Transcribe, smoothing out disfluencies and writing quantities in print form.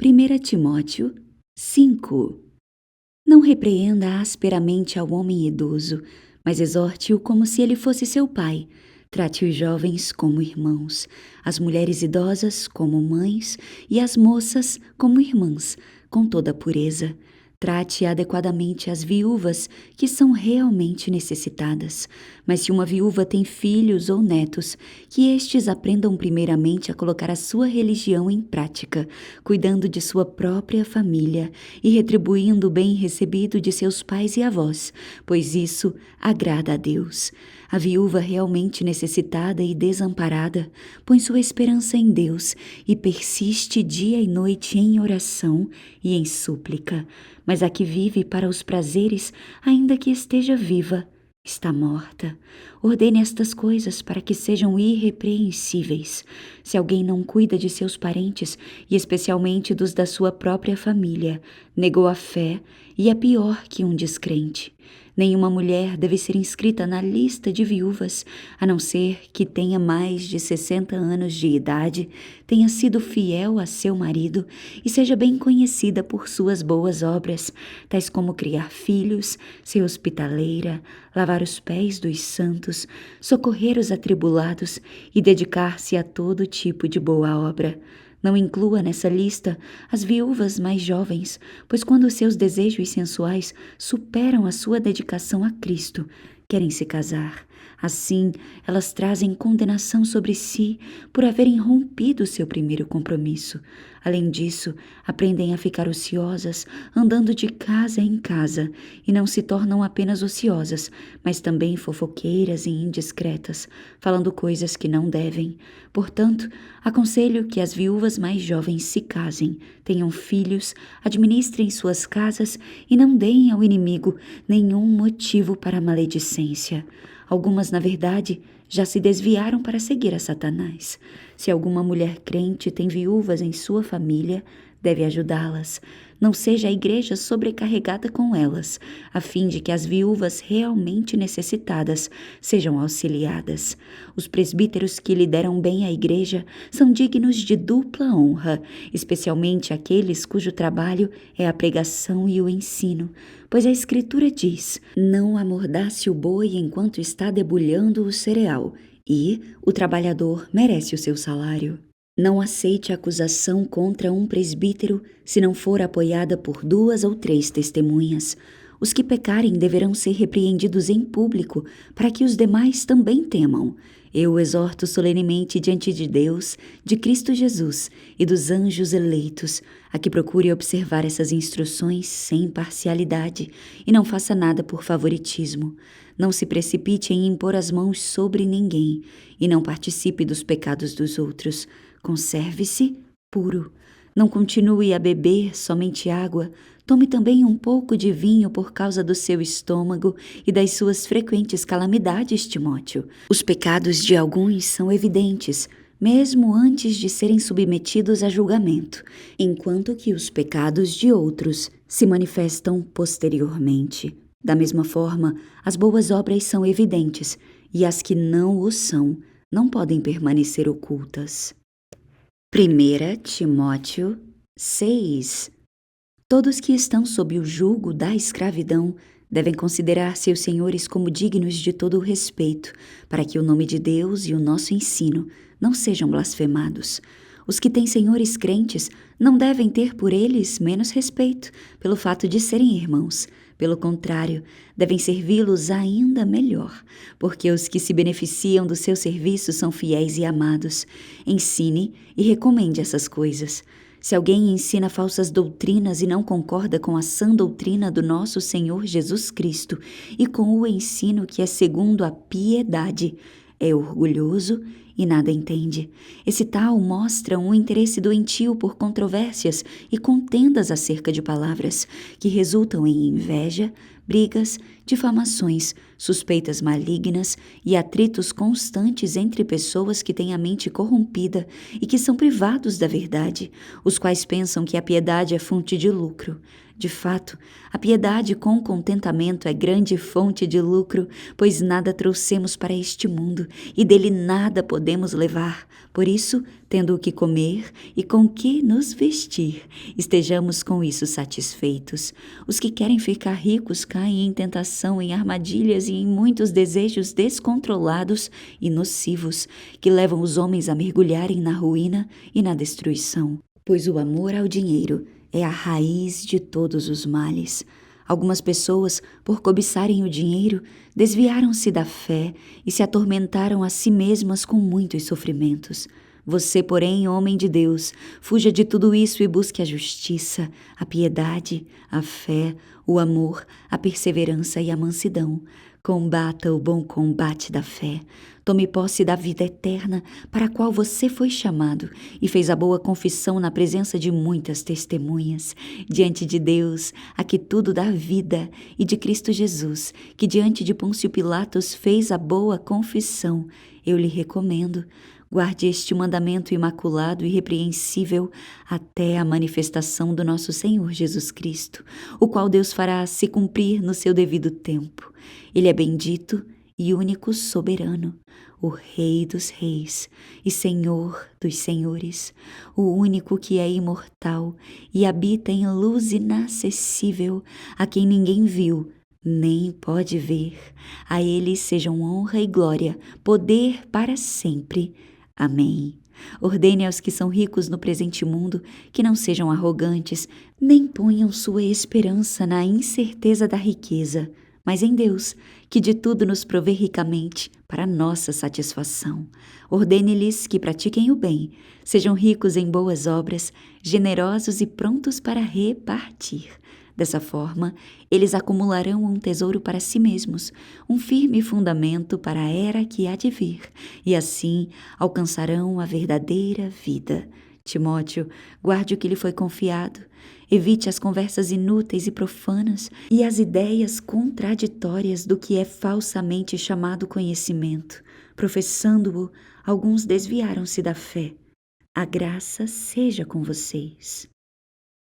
1 Timóteo 5. Não repreenda asperamente ao homem idoso, mas exorte-o como se ele fosse seu pai. Trate os jovens como irmãos, as mulheres idosas como mães e as moças como irmãs, com toda a pureza. Trate adequadamente as viúvas que são realmente necessitadas. Mas se uma viúva tem filhos ou netos, que estes aprendam primeiramente a colocar a sua religião em prática, cuidando de sua própria família e retribuindo o bem recebido de seus pais e avós, pois isso agrada a Deus. A viúva realmente necessitada e desamparada põe sua esperança em Deus e persiste dia e noite em oração e em súplica. Mas a que vive para os prazeres, ainda que esteja viva, está morta. Ordene estas coisas para que sejam irrepreensíveis. Se alguém não cuida de seus parentes, e especialmente dos da sua própria família, negou a fé e é pior que um descrente. Nenhuma mulher deve ser inscrita na lista de viúvas, a não ser que tenha mais de 60 anos de idade, tenha sido fiel a seu marido e seja bem conhecida por suas boas obras, tais como criar filhos, ser hospitaleira, lavar os pés dos santos, socorrer os atribulados e dedicar-se a todo tipo de boa obra. Não inclua nessa lista as viúvas mais jovens, pois quando os seus desejos sensuais superam a sua dedicação a Cristo, querem se casar. Assim, elas trazem condenação sobre si por haverem rompido seu primeiro compromisso. Além disso, aprendem a ficar ociosas, andando de casa em casa, e não se tornam apenas ociosas, mas também fofoqueiras e indiscretas, falando coisas que não devem. Portanto, aconselho que as viúvas mais jovens se casem, tenham filhos, administrem suas casas e não deem ao inimigo nenhum motivo para a maledicência. Algumas, na verdade, já se desviaram para seguir a Satanás. Se alguma mulher crente tem viúvas em sua família, deve ajudá-las. Não seja a igreja sobrecarregada com elas, a fim de que as viúvas realmente necessitadas sejam auxiliadas. Os presbíteros que lideram bem a igreja são dignos de dupla honra, especialmente aqueles cujo trabalho é a pregação e o ensino. Pois a Escritura diz: não amordace o boi enquanto está debulhando o cereal, e o trabalhador merece o seu salário. Não aceite acusação contra um presbítero se não for apoiada por 2 ou 3 testemunhas. Os que pecarem deverão ser repreendidos em público, para que os demais também temam. Eu o exorto solenemente diante de Deus, de Cristo Jesus e dos anjos eleitos, a que procure observar essas instruções sem parcialidade e não faça nada por favoritismo. Não se precipite em impor as mãos sobre ninguém e não participe dos pecados dos outros. Conserve-se puro. Não continue a beber somente água. Tome também um pouco de vinho por causa do seu estômago e das suas frequentes calamidades, Timóteo. Os pecados de alguns são evidentes, mesmo antes de serem submetidos a julgamento, enquanto que os pecados de outros se manifestam posteriormente. Da mesma forma, as boas obras são evidentes, e as que não o são não podem permanecer ocultas. 1 Timóteo 6. Todos que estão sob o jugo da escravidão devem considerar seus senhores como dignos de todo o respeito, para que o nome de Deus e o nosso ensino não sejam blasfemados. Os que têm senhores crentes não devem ter por eles menos respeito, pelo fato de serem irmãos. Pelo contrário, devem servi-los ainda melhor, porque os que se beneficiam do seu serviço são fiéis e amados. Ensine e recomende essas coisas. Se alguém ensina falsas doutrinas e não concorda com a sã doutrina do nosso Senhor Jesus Cristo e com o ensino que é segundo a piedade, é orgulhoso e nada entende. Esse tal mostra um interesse doentio por controvérsias e contendas acerca de palavras, que resultam em inveja, brigas, difamações, suspeitas malignas e atritos constantes entre pessoas que têm a mente corrompida e que são privados da verdade, os quais pensam que a piedade é fonte de lucro. De fato, a piedade com contentamento é grande fonte de lucro, pois nada trouxemos para este mundo e dele nada podemos podemos levar. Por isso, tendo o que comer e com que nos vestir, estejamos com isso satisfeitos. Os que querem ficar ricos caem em tentação, em armadilhas e em muitos desejos descontrolados e nocivos, que levam os homens a mergulharem na ruína e na destruição. Pois o amor ao dinheiro é a raiz de todos os males. Algumas pessoas, por cobiçarem o dinheiro, desviaram-se da fé e se atormentaram a si mesmas com muitos sofrimentos. Você, porém, homem de Deus, fuja de tudo isso e busque a justiça, a piedade, a fé, o amor, a perseverança e a mansidão. Combata o bom combate da fé. Tome posse da vida eterna para a qual você foi chamado e fez a boa confissão na presença de muitas testemunhas, diante de Deus, a que tudo dá vida, e de Cristo Jesus, que diante de Pôncio Pilatos fez a boa confissão. Eu lhe recomendo. Guarde este mandamento imaculado e irrepreensível até a manifestação do nosso Senhor Jesus Cristo, o qual Deus fará se cumprir no seu devido tempo. Ele é bendito e único soberano, o Rei dos reis e Senhor dos senhores, o único que é imortal e habita em luz inacessível, a quem ninguém viu, nem pode ver. A ele sejam honra e glória, poder para sempre. Amém. Ordene aos que são ricos no presente mundo que não sejam arrogantes, nem ponham sua esperança na incerteza da riqueza, mas em Deus, que de tudo nos provê ricamente para nossa satisfação. Ordene-lhes que pratiquem o bem, sejam ricos em boas obras, generosos e prontos para repartir. Dessa forma, eles acumularão um tesouro para si mesmos, um firme fundamento para a era que há de vir, e assim alcançarão a verdadeira vida. Timóteo, guarde o que lhe foi confiado. Evite as conversas inúteis e profanas e as ideias contraditórias do que é falsamente chamado conhecimento. Professando-o, alguns desviaram-se da fé. A graça seja com vocês.